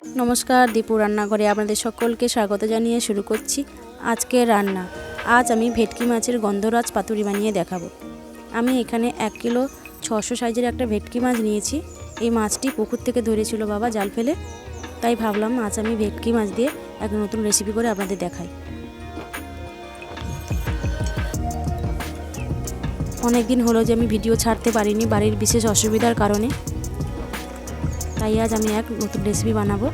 नमस्कार दीपू रान्नाघरे आपनादेर सकलके स्वागत जानिए शुरू करछि आजके रान्ना। आज आमी भेटकी माछेर गंधराज पातुरी बानिये देखाबो। आमी एखाने 1 किलो 600 साइजेर एकटा भेटकी माछ नियेछि। एई माछटी पुकुर थेके धरेछिलो बाबा जाल फेले, ताई भाबलाम आज आमी भेटकी माछ दिये एक नतुन रेसिपि करे आपनादेर देखाई। अनेक दिन हलो जे आमी भिडियो छाड़ते पारिनि बाड़िर विशेष असुविधार कारणे, ताई आज आमी एक नतुन रेसिपि बानाबो।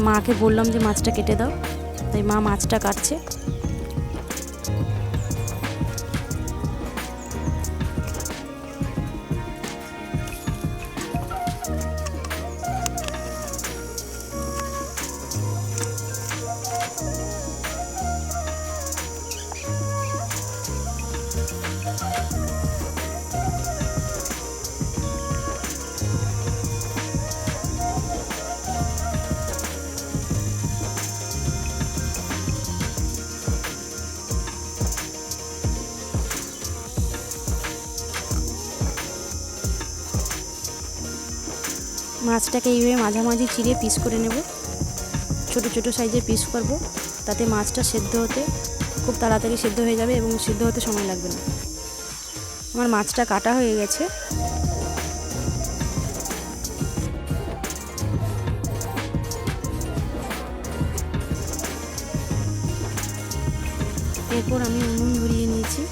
माके बोललाम जे माछटा केटे दाओ, ताई मा माछटा काटছে। মাছটাকে এইভাবে মাঝামাঝি চিড়ে পিস করে নেব। ছোট ছোট সাইজের পিস করব, তাতে মাছটা সেদ্ধ হতে খুব তাড়াতাড়ি সেদ্ধ হয়ে যাবে এবং সেদ্ধ হতে সময় লাগবে না। আমার মাছটা কাটা হয়ে গেছে। এরপর আমি উনুন ধরিয়ে নিয়েছি।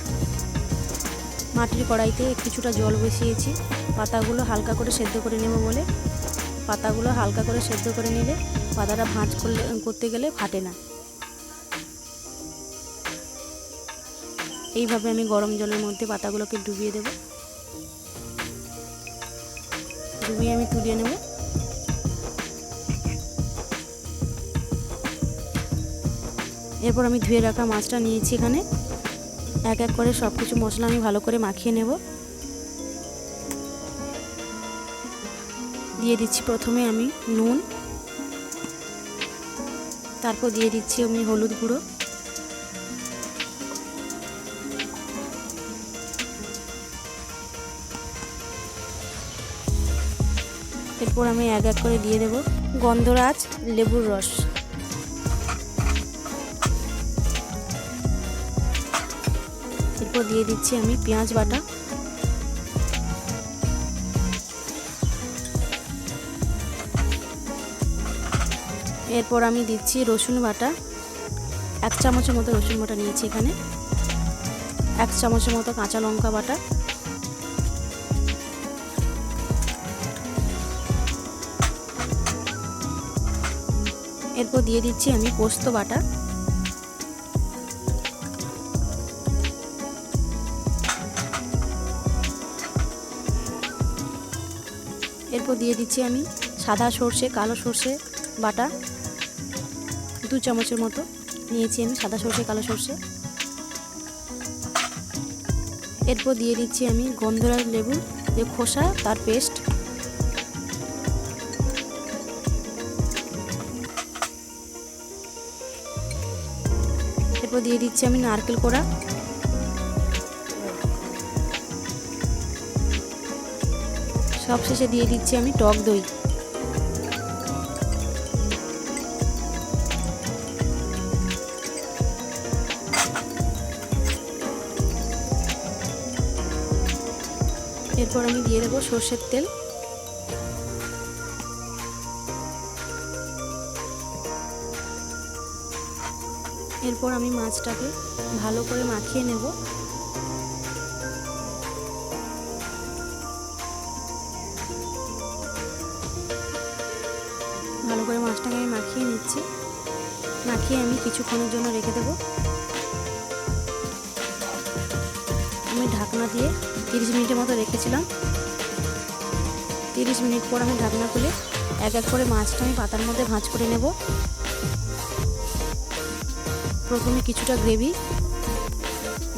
মাটির কড়াইতে কিছুটা জল বসিয়েছি পাতাগুলো হালকা করে সেদ্ধ করে নেব বলে। পাতাগুলো হালকা করে সেদ্ধ করে নিলে পাতাটা ভাঁজ করতে গেলে ফাটে না। এইভাবে আমি গরম জলের মধ্যে পাতাগুলোকে ডুবিয়ে দেব। ডুবিয়ে আমি তুলিয়ে নেব। এরপর আমি ধুয়ে রাখা মাছটা নিয়েছি। এখানে এক এক করে সব কিছু মশলা আমি ভালো করে মাখিয়ে নেব। দিয়ে দিচ্ছি প্রথমে আমি নুন, তারপর দিয়ে দিচ্ছি আমি হলুদ গুঁড়ো, এরপর আমি এক এক করে দিয়ে দেব গন্ধরাজ লেবুর রস, এরপর দিয়ে দিচ্ছি আমি পেঁয়াজ বাটা, এরপর আমি দিচ্ছি রসুন বাটা। 1 চামচের মতো রসুন বাটা নিয়েছি এখানে। 1 চামচের মতো কাঁচা লঙ্কা বাটা, এরপর দিয়ে দিচ্ছি আমি পোস্ত বাটা, এরপর দিয়ে দিচ্ছি আমি সাদা সর্ষে কালো সর্ষে বাটা 2 চামচের মতো নিয়েছি আমি সাদা সর্ষে কালো সর্ষে। এরপর দিয়ে দিচ্ছি আমি গন্ধরাজ লেবু যে খোসা তার পেস্ট, এরপর দিয়ে দিচ্ছি আমি নারকেল কোড়া, সবশেষে দিয়ে দিচ্ছি আমি টক দই। এরপর আমি দিয়ে দেবো সর্ষের তেল, এরপর আমি মাছটাকে ভালো করে মাখিয়ে নেব। ভালো করে মাছটাকে আমি মাখিয়ে নিচ্ছি। মাখিয়ে আমি কিছুক্ষণের জন্য রেখে দেব। আমি ঢাকনা দিয়ে 30 মিনিটের মতো রেখেছিলাম। 30 মিনিট পর আমি ঢাকনা খুলে এক এক করে মাছটা আমি পাতার মধ্যে ভাঁজ করে নেব। প্রথমে কিছুটা গ্রেভি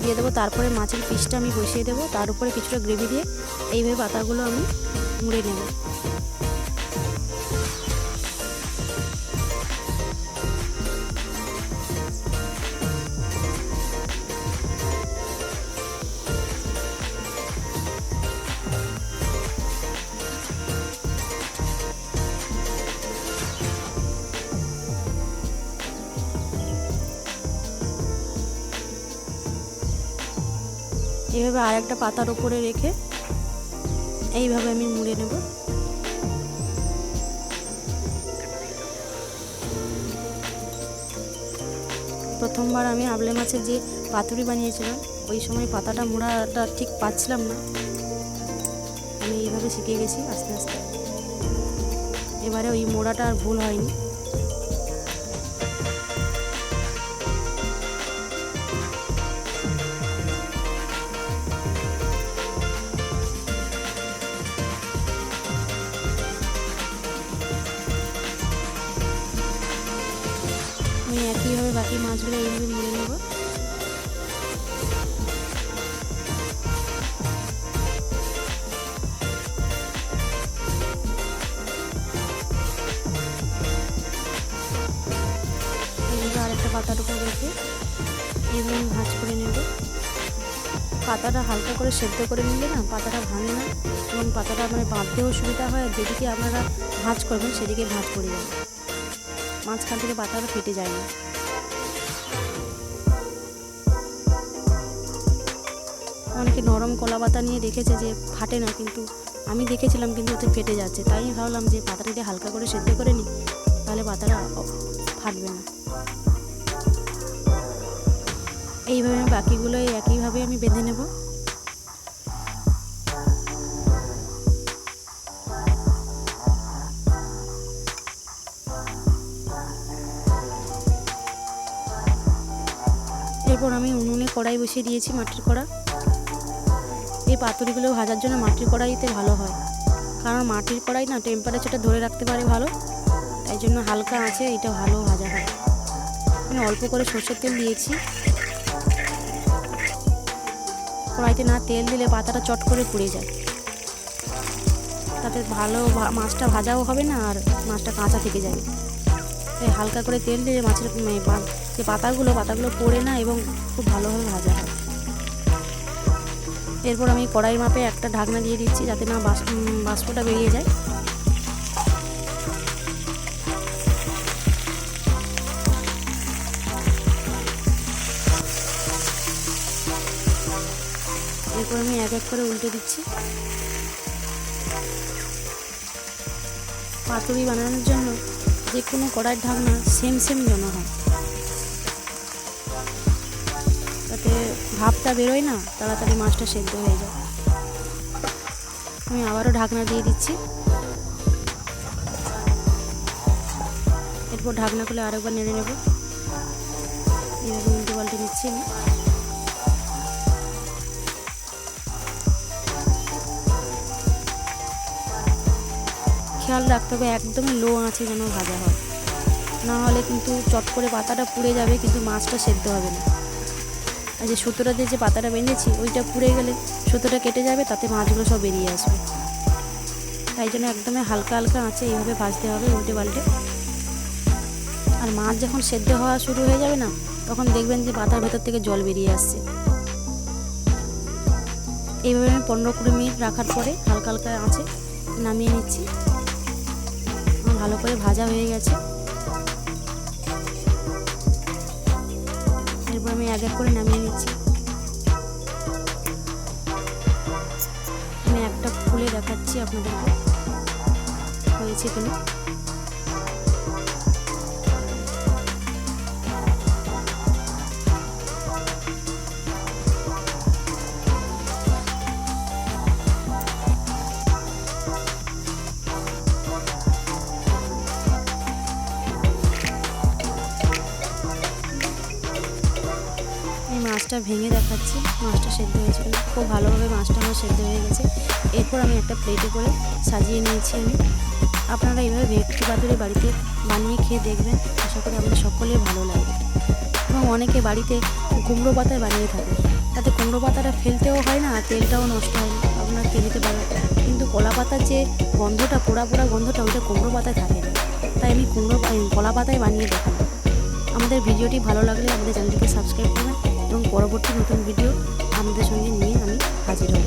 দিয়ে দেবো, তারপরে মাছের পিসটা আমি বসিয়ে দেবো, তার উপরে কিছুটা গ্রেভি দিয়ে এইভাবে পাতাগুলো আমি মুড়ে নেব। এইভাবে আর একটা পাতার উপরে রেখে এইভাবে আমি মুড়ে নেব। প্রথমবার আমি আবলে মাছের যে পাতুরি বানিয়েছিলাম ওই সময় পাতাটা মোড়াটা ঠিক পাচ্ছিলাম না, আমি এইভাবে শিখে গেছি আস্তে আস্তে। এবারে ওই মোড়াটা আর ভুল হয়নি। আমি একইভাবে বাকি মাছগুলো এইভাবে মুড়ে নেব। এইভাবে আরেকটা পাতার উপর রেখে এইভাবে ভাঁজ করে নেব। পাতাটা হালকা করে সেদ্ধ করে নিলে না পাতাটা ভাঙে না এবং পাতাটা মানে বাঁধতেও সুবিধা হয়। আর যেদিকে আপনারা ভাঁজ করবেন সেদিকে ভাঁজ করে যাবে, মাঝখান থেকে পাতাটা ফেটে যায় না। অনেকে নরম কলা পাতা নিয়ে দেখেছে যে ফাটে না, কিন্তু আমি দেখেছিলাম কিন্তু ওতে ফেটে যাচ্ছে। তাই আমি ভাবলাম যে পাতাটা দিয়ে হালকা করে সেদ্ধ করে নিই, তাহলে পাতাটা ফাটবে না। এইভাবে আমি বাকিগুলো একইভাবে আমি বেঁধে নেব। এরপর আমি উনুনে কড়াই বসিয়ে দিয়েছি, মাটির কড়া। এই পাতুরিগুলো ভাজার জন্য মাটির কড়াইতে ভালো হয়, কারণ মাটির কড়াই না টেম্পারেচারটা ধরে রাখতে পারে ভালো, তাই জন্য হালকা আঁচে এটা ভালো ভাজা হয়। আমি অল্প করে সরষের তেল দিয়েছি। কড়াইতে না তেল দিলে পাতাটা চট করে পুড়ে যায়, তাতে ভালো মাছটা ভাজাও হবে না আর মাছটা কাঁচা থেকে যাবে। তাই হালকা করে তেল দিলে মাছের যে পাতাগুলো পড়ে না এবং খুব ভালোভাবে ভাজা হয়। এরপর আমি কড়াইয়ের মাপে একটা ঢাকনা দিয়ে দিচ্ছি যাতে না বাষ্পটা বেরিয়ে যায়। এরপর আমি এক এক করে উল্টে দিচ্ছি। পাতুরি বানানোর জন্য যে কোনো কড়াইয়ের ঢাকনা সেম যেন হয়, তাতে ভাপটা বেরোয় না, তাড়াতাড়ি মাছটা সেদ্ধ হয়ে যায়। আমি আবারও ঢাকনা দিয়ে দিচ্ছি। এরপর ঢাকনা খুলে আরেকবার নেড়ে নেব। এইভাবে উল্টে পাল্টে নিচ্ছি আমি। খেয়াল রাখতে হবে একদমই লো আঁচে যেন ভাজা হয়, না হলে কিন্তু চট করে পাতাটা পুড়ে যাবে কিন্তু মাছটা সেদ্ধ হবে না। আর যে সুতোটা দিয়ে যে পাতাটা বেঁধেছি ওইটা পুড়ে গেলে সুতোটা কেটে যাবে, তাতে মাছগুলো সব বেরিয়ে আসবে। তাই জন্য একদমই হালকা আঁচে এইভাবে ভাজতে হবে উল্টে পাল্টে। আর মাছ যখন সেদ্ধ হওয়া শুরু হয়ে যাবে না, তখন দেখবেন যে পাতার ভেতর থেকে জল বেরিয়ে আসছে। এইভাবে আমি 15-20 মিনিট রাখার পরে হালকা আঁচে নামিয়ে নিচ্ছি। ভালো করে ভাজা হয়ে গেছে। এরপর আমি এক এক করে নামিয়ে নিচ্ছি। আমি একটা খুলে দেখাচ্ছি আপনাদেরকে হয়েছে কিনা। মাছটা ভেঙে দেখাচ্ছি মাছটা সেদ্ধ হয়েছে কিনা। খুব ভালোভাবে মাছটা আমার সেদ্ধ হয়ে গেছে। এরপর আমি একটা প্লেটে করে সাজিয়ে নিয়েছি আমি। আপনারা এইভাবে ভেটকি পাতুরি বাড়িতে বানিয়ে খেয়ে দেখবেন, আশা করি আপনাদের সকলের ভালো লাগবে। এবং অনেকে বাড়িতে কুমড়ো পাতায় বানিয়ে থাকে, তাতে কুমড়ো পাতাটা ফেলতেও হয় না আর তেলটাও নষ্ট হয় না, আপনারা খেয়ে নিতে পারেন। কিন্তু কলা পাতার যে গন্ধটা পোড়া গন্ধটা ওইটা কুমড়ো পাতায় থাকে না, তাই আমি কলা পাতায় বানিয়ে দেখালাম। আমাদের ভিডিওটি ভালো লাগলে আমাদের চ্যানেলটিকে সাবস্ক্রাইব করবেন এবং পরবর্তী নতুন ভিডিও আপনাদের সঙ্গে নিয়ে আমি হাজির হব।